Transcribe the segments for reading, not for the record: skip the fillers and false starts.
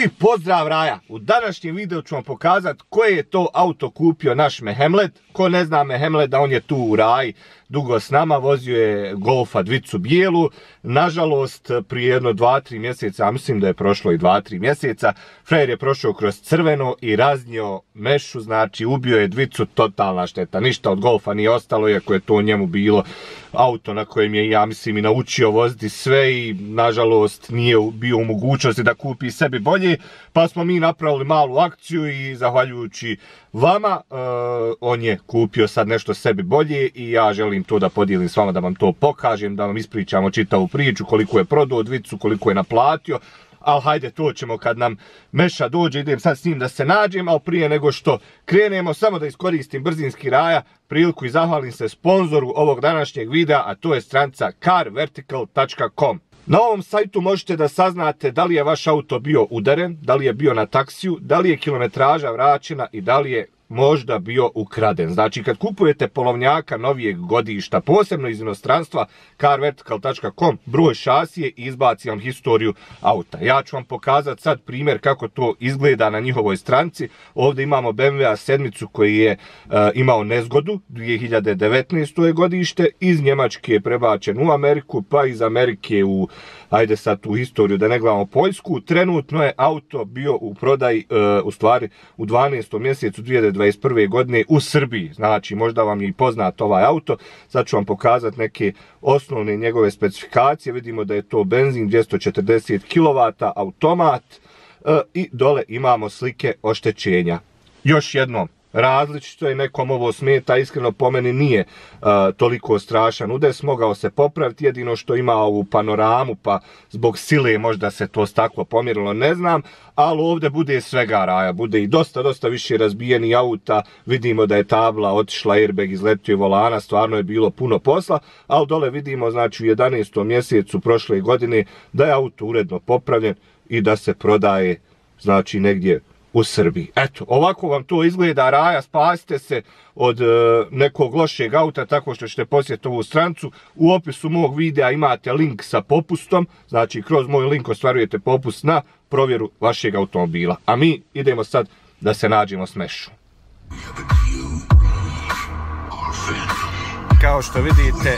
I pozdrav Raja! U današnjem videu ću vam pokazati koje je to auto kupio naš Mehemlet. Ko ne zna Mehemleda, on je tu u Raji dugo s nama, vozio je Golfa dvicu bijelu. Nažalost, prije jedno 2-3 mjeseca, a mislim da je prošlo i 2-3 mjeseca, frajer je prošao kroz crveno i raznio mešu, znači ubio je dvicu, totalna šteta. Ništa od Golfa nije ostalo, iako je to njemu bilo auto na kojem je, ja mislim, i naučio voziti sve i nažalost nije bio u mogućnosti da kupi sebi bolje, pa smo mi napravili malu akciju i zahvaljujući vama on je kupio sad nešto sebi bolje i ja želim to da podijelim s vama, da vam to pokažem, da vam ispričamo čitavu priču, koliko je prodao dvicu, koliko je naplatio. Ali hajde, to ćemo kad nam Meša dođe, idem sad s njim da se nađem, ali prije nego što krenemo, samo da iskoristim brzinski Raja priliku i zahvalim se sponzoru ovog današnjeg videa, a to je stranica carvertical.com. Na ovom sajtu možete da saznate da li je vaš auto bio udaren, da li je bio na taksiju, da li je kilometraža vraćena i da li je možda bio ukraden. Znači, kad kupujete polovnjaka novijeg godišta, posebno iz inostranstva, carvertical.com, broj šasije i izbaci vam historiju auta. Ja ću vam pokazati sad primjer kako to izgleda na njihovoj stranci. Ovdje imamo BMW-a 7 koji je imao nezgodu, 2019. je godište, iz Njemačke je prebačen u Ameriku, pa iz Amerike u, ajde sad tu historiju da ne gledamo, Poljsku. Trenutno je auto bio u prodaji, u stvari u 12. mjesecu 2021. godine u Srbiji. Znači, možda vam je i poznat ovaj auto. Sad ću vam pokazati neke osnovne njegove specifikacije. Vidimo da je to benzin 240 kW, automat i dole imamo slike oštećenja. Još jednom, različito je, nekom ovo smeta, iskreno po meni nije toliko strašan udes, mogao se popraviti, jedino što ima ovu panoramu, pa zbog sile možda se to staklo pomjerilo, ne znam, ali ovdje bude svega Raja, bude i dosta više razbijeni auta, vidimo da je tabla otišla, airbag izletio volana, stvarno je bilo puno posla, ali dole vidimo, znači, u 11. mjesecu prošle godine da je auto uredno popravljen i da se prodaje, znači, negdje u Srbiji. Eto, ovako vam to izgleda Raja, spasite se od nekog lošeg auta tako što ćete posjetiti ovu strancu. U opisu mog videa imate link sa popustom, znači kroz moj link ostvarujete popust na provjeru vašeg automobila. A mi idemo sad da se nađemo s Mešom. Kao što vidite,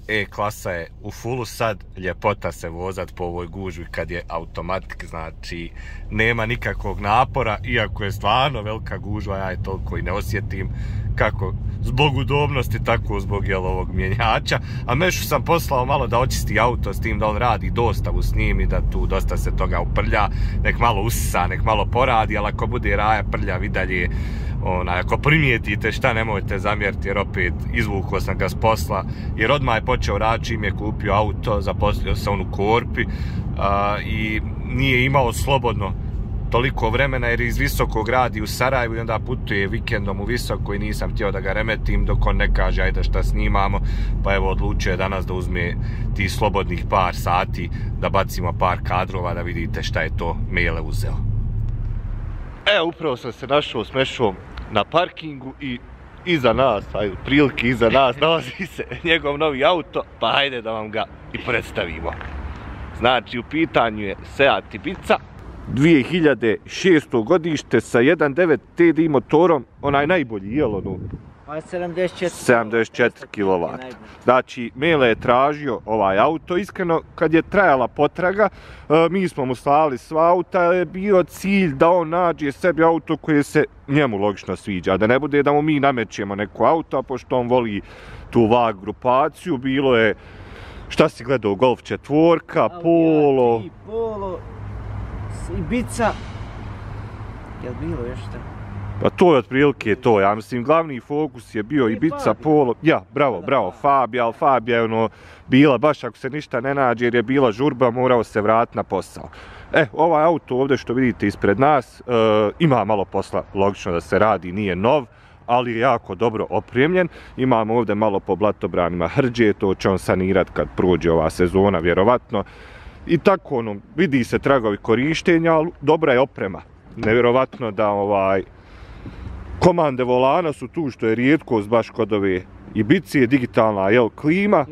E-klasa je u fullu sad, ljepota se vozat po ovoj gužvi kad je automatik, znači nema nikakvog napora, iako je stvarno velika gužva, ja je toliko i ne osjetim, kako zbog udobnosti, tako zbog ovog mjenjača. A Mešu sam poslao malo da očisti auto, s tim da on radi dostavu s njim i da tu dosta se toga uprlja, nek malo usisa, nek malo poradi, ali ako bude Raja prljav i dalje, ako primijetite šta, nemojte zamjeriti, jer opet izvukao sam ga s posla, jer odmah je počeo raditi čim je kupio auto, zaposlio se on u Korpi i nije imao slobodno toliko vremena jer iz Visokog radi u Sarajevu i onda putuje vikendom u Visoko i nisam htio da ga remetim dok on ne kaže ajde šta snimamo, pa evo odlučio je danas da uzme ti slobodnih par sati da bacimo par kadrova da vidite šta je to Mele uzeo. Evo, upravo sam se našao s Mešom na parkingu i iza nas, ajde, prilike iza nas, nalazi se njegov novi auto, pa hajde da vam ga i predstavimo. Znači, u pitanju je Seat Ibiza, 2006. godište sa 1.9 TDI motorom, onaj najbolji, jel ono? 74 kW. Znači, Mele je tražio ovaj auto, iskreno, kad je trajala potraga, mi smo mu slali sva auta, je bio cilj da on nađe sebi auto koje se njemu logično sviđa, da ne bude da mu mi namećemo neko auto, pošto on voli tu VAG grupaciju, bilo je, šta si gledao, Golf 4, Polo, Ibiza, je li bilo još šta? Pa to je otprilike to, ja mislim, glavni fokus je bio Ibiza, Polo, ja, bravo, Fabia, ali Fabia je ono bila baš ako se ništa ne nađe jer je bila žurba, morao se vratiti na posao. Ovaj auto ovdje što vidite ispred nas, ima malo posla, logično da se radi, nije nov, ali je jako dobro opremljen. Imamo ovdje malo po blatobranima hrđe, to će on sanirati kad prođe ova sezona, vjerovatno. I tako, ono, vidi se tragovi korištenja, ali dobra je oprema. Nevjerovatno da komande volana su tu, što je rijetkost baš kod ove Ibize, digitalna klima.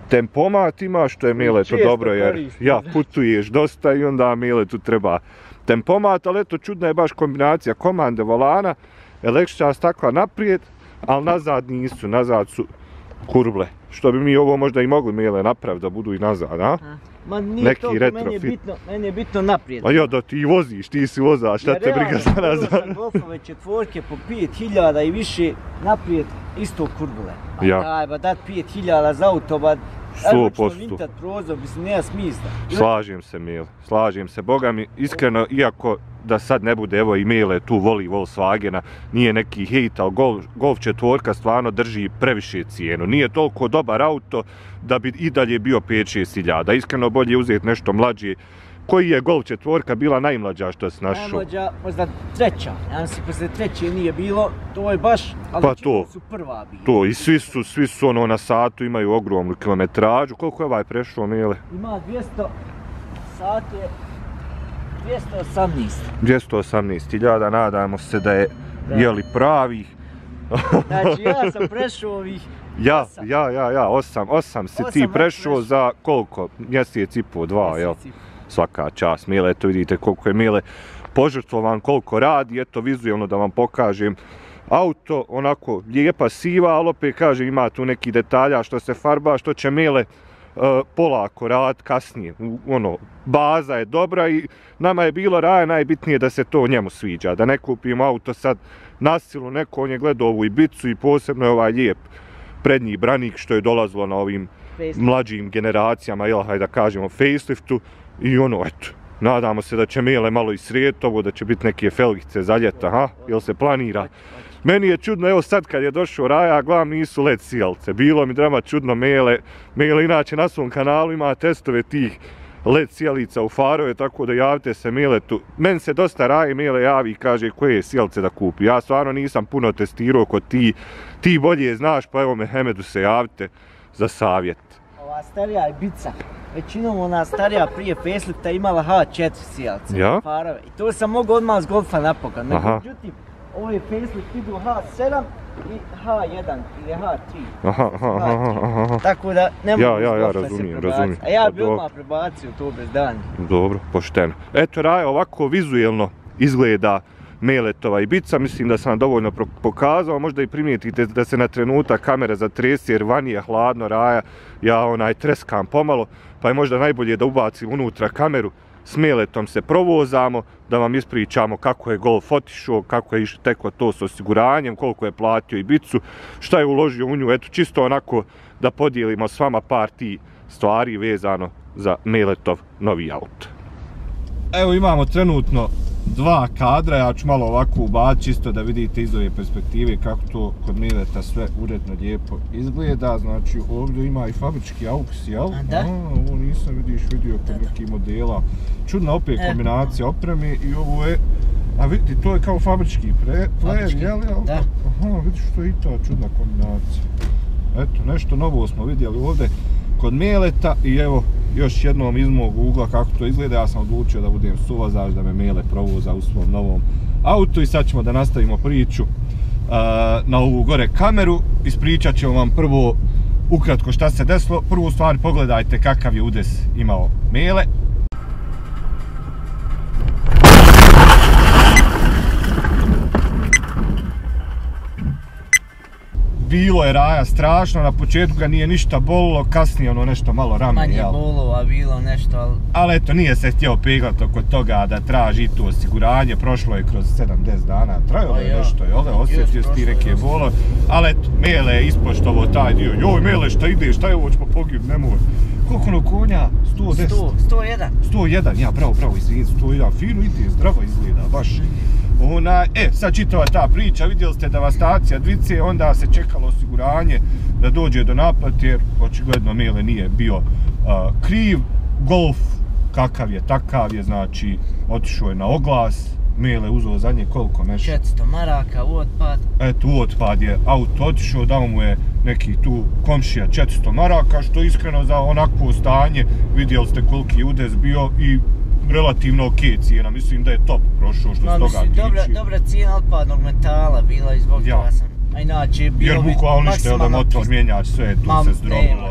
Tempomat imaš, što je Mile to dobro, jer ja putuješ dosta i onda Mile tu treba tempomat, ali eto čudna je baš kombinacija komande volana, električna stakla naprijed, ali nazad nisu, nazad su kurble. Što bi mi ovo možda i mogli Mile napraviti da budu i nazad, a? Ma nije to, meni je bitno naprijed. A ja da ti voziš, ti si vozač, šta te briga za nazad? Ja Golfove četvorke po 5000 i više naprijed isto kurbule. Ja. Daj, ba dat 5000 za auto, ba 100%. Vintat prozor, mislim, nema smisla. Slažem se Mile, slažem se, boga mi, iskreno, iako da sad ne bude, evo i Mile tu voli Volkswagena, nije neki hejt, ali Golf četvorka stvarno drži previše cijenu. Nije toliko dobar auto da bi i dalje bio 5-6 hiljada. Iskreno bolje uzeti nešto mlađe. Koji je Golf četvorka bila najmlađa što si našao? Najmlađa, možda treća. Ja mislim, posle treće nije bilo, to je baš, ali pa to, su prva bila. To, i svi su ono na satu, imaju ogromnu kilometražu. Koliko je ovaj prešao, Mile? Ima 200, sat je 218. 218.000, nadamo se da je jeli pravih. Znači ja sam prešao ovih 8 si ti prešao za koliko? Mjesec i po, 2, jel? Svaka čast, Mile, eto vidite koliko je Mile požrtvovan, koliko radi, eto vizualno da vam pokažem. Auto, onako, lijepa siva, ali opet kažem, ima tu neki detalja što se farba, što će Mile polako rad kasnije. Baza je dobra i nama je bilo Raja najbitnije da se to njemu sviđa, da ne kupimo auto sad na silu, neko on je gledao ovu Ibicu i posebno je ovaj lijep prednji branik što je dolazilo na ovim mlađim generacijama, jel, hajde da kažemo, faceliftu i eto, nadamo se da će Mile malo i srijeti ovo, da će biti neke felgice za ljeta, ha, jel se planira? Meni je čudno, evo sad kad je došao Raja, gledam nisu LED sjelce, bilo mi drama čudno Mile inače na svom kanalu ima testove tih LED sjelica u farove, tako da javite se Miletu. Meni se dosta Raja Mile javi i kaže koje sjelce da kupi. Ja stvarno nisam puno testirao kod ti bolje znaš, pa evo Mehemedu se javite za savjet. Ova starija Ibica, većinom ona starija prije facelifta imala H4 sjelce, ja? Farove. I to sam mogao odmah s Golfa napokan. Međutim, ovo je facelift idu H7 i H1 ili H3. Aha. Tako da ne mogu ja razumijem. A ja bi odmah prebacio to bez danja. Dobro, pošteno. Eto Raja ovako vizuelno izgleda Miletova Ibica, mislim da sam vam dovoljno pokazao, možda i primijetite da se na trenutak kamera zatresi jer vani je hladno Raja, ja treskam pomalo, pa je možda najbolje da ubacim unutra kameru. S Miletom se provozamo, da vam ispričamo kako je Golf otišao, kako je teklo to s osiguranjem, koliko je platio Ibicu, šta je uložio u nju, eto čisto onako da podijelimo s vama par ti stvari vezano za Miletov novi auto. Evo imamo trenutno 2 kadra, ja ću malo ovako ubaciti čisto da vidite iz ove perspektive kako to kod Mileta sve uredno lijepo izgleda. Znači ovdje ima i fabrički AUX, jel? Da. Ovo nisam vidio kod nekih modela. Čudna opet kombinacija opreme i ovo je, a vidite to je kao fabrički player, jel? Da. Aha, vidiš što je i ta čudna kombinacija. Eto, nešto novo smo vidjeli ovdje kod Mileta i evo još jednom iz mog ugla kako to izgleda. Ja sam odlučio da budem suvozač, da me Mile provoza u svom novom autu i sad ćemo da nastavimo priču na ovu gore kameru. Ispričat ćemo vam prvo ukratko šta se desilo. Prvu stvar pogledajte kakav je udes imao Mile. Bilo je Raja strašno, na početku ga nije ništa bolilo, kasnije nešto malo rame, jel? Manje bolilo, a bilo nešto, ali... Ali eto, nije se htio peglati oko toga da traži tu osiguranje, prošlo je kroz 7-10 dana, trajalo je nešto, jel? Osjetio si ti neke bolo, ali eto, Mile je ispoštovao taj dio. Joj, Mile, šta ide, šta je ovo, ćemo pogib, nemoj. Koliko ono konja? 110? 101. 101, ja, bravo, izgleda, 101, fino ide, zdravo izgleda, baš. Sad čitava ta priča, vidjeli ste devastacija dvice, onda se čekalo osiguranje da dođe do naplate jer očigledno Mile nije bio kriv. Golf kakav je, takav je, znači otišao je na oglas, Mile uzeo za nje koliko meša? 400 maraka u otpad. Eto, u otpad je auto otišao, dao mu je neki tu komšija 400 maraka, što iskreno za onakvo stanje, vidjeli ste koliki je udes bio i relativno ok cijena, mislim da je top prošao što s toga tiči. Dobra cijena otpadnog metala bila i zbog toga sam... A inače bilo jer bukvalno ništa je da motor, mjenjač, sve je tu se zdrobilo.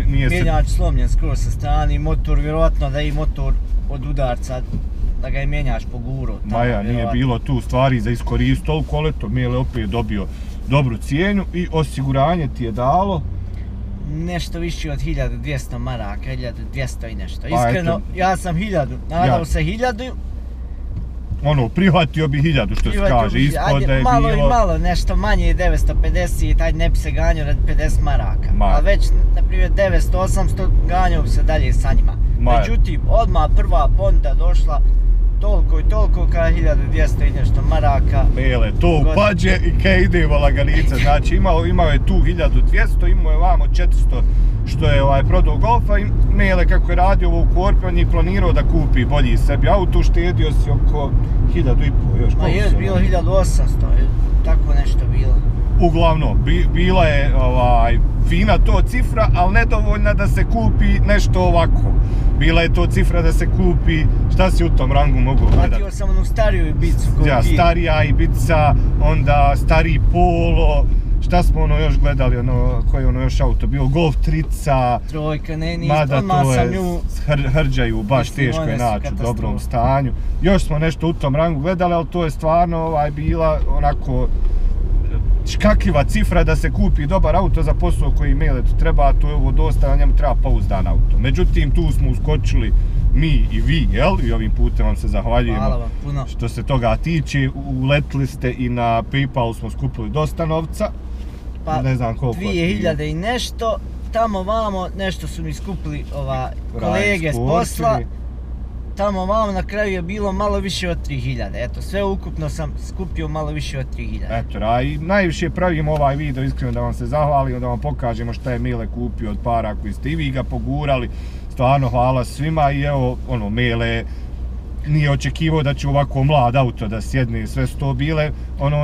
Mjenjač slomljen skroz sa strane, motor, vjerovatno da je i motor od udarca, da ga je mjenjač poguro. Maja, nije bilo tu stvari za iskoristiti toliko, ali eto, Mile opet dobio dobru cijenu i osiguranje ti je dalo? Nešto više od 1200 maraka, 1200 i nešto. Iskreno, ja sam 1000, nadao se 1000. Ono, prihvatio bi 1000 što se kaže, ispod da je bilo... Malo i malo, nešto manje 950, ajde ne bi se ganjao radi 50 maraka. Ali već, na primjer, 900-800 ganjao bi se dalje sa njima. Međutim, odmah prva ponuda došla, toliko i toliko kao 1200 i nešto maraka. Mile, to upađe i kaj idemo laganica, znači imao je tu 1200, imao je vamo 400 što je prodao Golfa i Mile kako je radio ovo u Korpi, on je planirao da kupi bolji sebi auto, štedio si oko 1500 još. Ma je bilo 1800, tako nešto bilo. Uglavnom, bila je fina to cifra, ali nedovoljna da se kupi nešto ovako. Bila je to cifra da se kupi, šta si u tom rangu mogu gledati? Platio sam onu stariju Ibicu. Ja, starija Ibica, onda stariji Polo, šta smo ono još gledali, koji je ono još auto bio, Golf 3, trojka, mada to je hrđaju, baš teško je naći u dobrom stanju. Još smo nešto u tom rangu gledali, ali to je stvarno bila onako škakljiva cifra da se kupi dobar auto za posao koji Miletu treba, to je ovo dosta, na njemu treba pouzdan auto. Međutim, tu smo uskočili mi i vi, jel? I ovim putem vam se zahvaljujemo što se toga tiče. Uletili ste i na PayPalu smo skupili dosta novca. Pa, ne znam koliko 2000 i nešto, tamo vamo nešto su mi skupili kolege s posla. Tamo vamo na kraju je bilo malo više od 3000, eto, sve ukupno sam skupio malo više od 3000. Eto, i najviše pravimo ovaj video iskreno da vam se zahvalimo, da vam pokažemo šta je Mile kupio od para koji ste i vi ga pogurali. Stvarno hvala svima i evo, Mile nije očekivao da će ovako mlad auto da sjedne, sve su to bile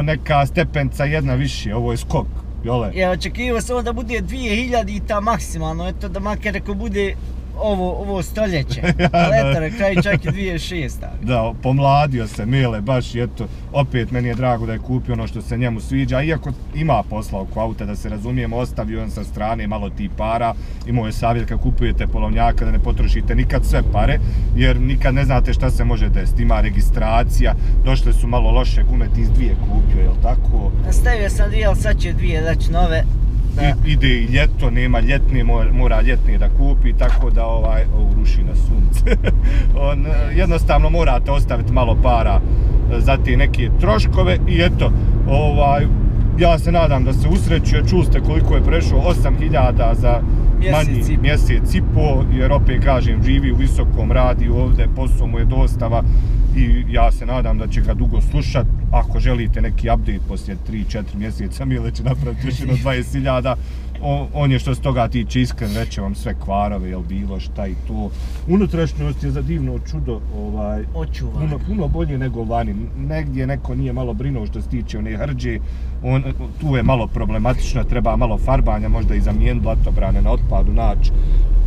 neka stepenca jedna više, ovo je skok, jole? Ja očekivao samo da bude 2000 i ta maksimalno, eto da makar ako bude ovo stoljeće, ali eto, na kraju čak i 2006. Da, pomladio se Mile, baš eto, opet meni je drago da je kupio ono što se njemu sviđa, iako ima posla oko auta, da se razumijemo, ostavio on sa strane malo tih para, imao je savjet kad kupujete polovnjaka da ne potrošite nikad sve pare, jer nikad ne znate šta se može desiti, ima registracija, došle su malo loše gume, ti iz 2 kupio, jel tako? Stavio sam 2, ali sad će 2 dać nove. Ide i ljeto, nema ljetne, mora ljetne da kupi, tako da ruši na sunce. Jednostavno morate ostaviti malo para za te neke troškove i eto, ja se nadam da se usreću, jer čuli ste koliko je prešao, 8000 za manji mjesec i po, jer opet kažem, živi u Visokom, radi ovdje, posao mu je dostava i ja se nadam da će ga dugo slušat. Ako želite neki update poslije 3-4 mjeseca, Mile će napraviti još jedno 20.000. On je što se toga tiče iskren, reće vam sve kvarove, jel bilo šta i to. Unutrašnjost je za divno čudo, puno bolje nego vani. Negdje neko nije malo brinuo što se tiče one hrđe, tu je malo problematično, treba malo farbanja, možda i zamijeniti blatobrane na otpadu naći.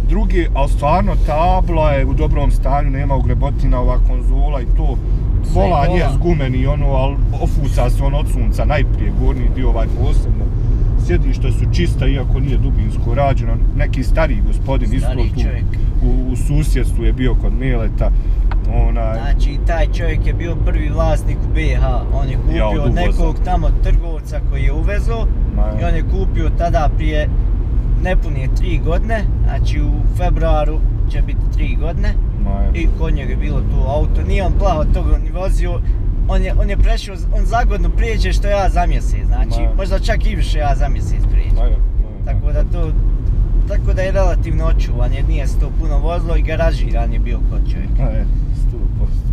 Drugi, ali stvarno tabla je u dobrom stanju, nema ugrebotina, ova konzola i to. Volan je zgumeni, ali ofuca se od sunca najprije, gornji dio posebno. Sjedišta su čista, iako nije dubinsko rađeno. Neki stariji gospodin isto tu u susjedstvu je bio kod Mileta. Znači, taj čovjek je bio prvi vlasnik u BiH. On je kupio od nekog tamo trgovca koji je uvezo i on je kupio tada prije nepunije 3 godine, znači u februaru će biti 3 godine i kod njega je bilo to auto, nije on plaho toga ni vozio, on je prešao, on za godinu prijeđe što ja za mjesec, znači možda čak i više ja za mjesec prijeđe. Tako da je relativno očuvan, jer nije se to puno vozilo i garažiran je bio kod čovjeka.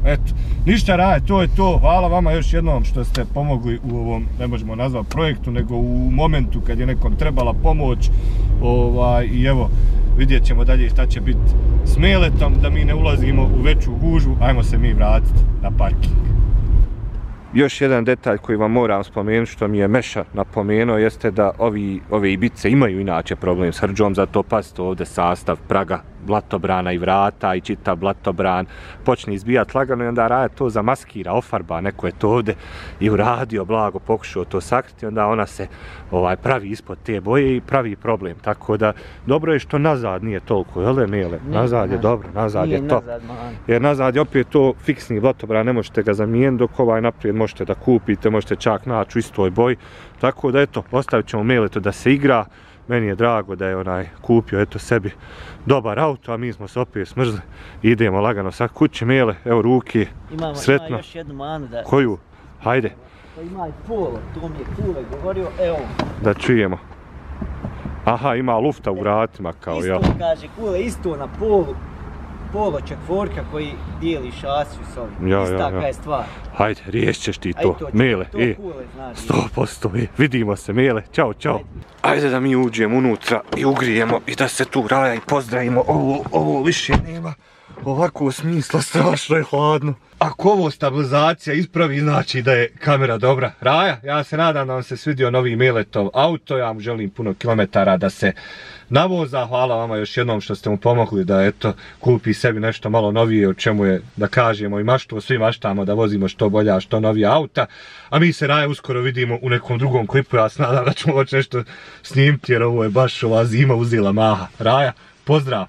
Eto, ništa rade, to je to. Hvala vama još jednom što ste pomogli u ovom, ne možemo nazvati projektu, nego u momentu kad je nekom trebala pomoć. I evo, vidjet ćemo dalje šta će biti s Miletom, da mi ne ulazimo u veću gužvu. Ajmo se mi vratiti na parking. Još jedan detalj koji vam moram spomenuti, što mi je Meša napomenuo, jeste da ove Ibice imaju inače problem s hrđom, zato pazite ovdje sastav praga blatobrana i vrata i čita blatobran, počne izbijati lagano i onda Raja to zamaskira, ofarba, neko je to ovdje i uradio, blago pokušao to sakriti, onda ona se pravi ispod te boje i pravi problem, tako da dobro je što nazad nije toliko, jel' Mile? Nazad je dobro, nazad je to. Jer nazad je opet to fiksni blatobran, ne možete ga zamijeniti, dok naprijed možete da kupite, možete čak naći u istoj boji, tako da eto, ostavit ćemo Miletu da se igra. Meni je drago da je kupio eto sebi dobar auto, a mi smo se opet smrzli i idemo lagano sad kući. Mile, evo ruke, sretno. Ima još jednu manu da... Koju? Hajde. Pa ima i polo, to mi je Kule govorio, evo. Da čujemo. Aha, ima lufta u vratima kao ja. Isto kaže Kule, isto na polo četvorka koji dijeli šasiju s ovim. Ista je stvar. Hajde, riješćeš ti to, Mile. To Kule znači. 100%, vidimo se, Mile. Ćao, čao. Ajde da mi uđemo unutra i ugrijemo i da se tu Raja i pozdravimo. Ovo više nema ovako smisla, strašno je hladno. Ako ovo stabilizacija ispravi, znači da je kamera dobra. Raja, ja se nadam da vam se svidio novi Miletov auto, ja mu želim puno kilometara da se navoza. Hvala vama još jednom što ste mu pomogli da eto kupi sebi nešto malo novije, o čemu je da kažemo i maštu, svi maštamo da vozimo što bolja, što novija auta. A mi se Raja uskoro vidimo u nekom drugom klipu, ja se nadam da ćemo moći nešto snimiti jer ovo je baš ova zima uzela maha. Raja, pozdrav!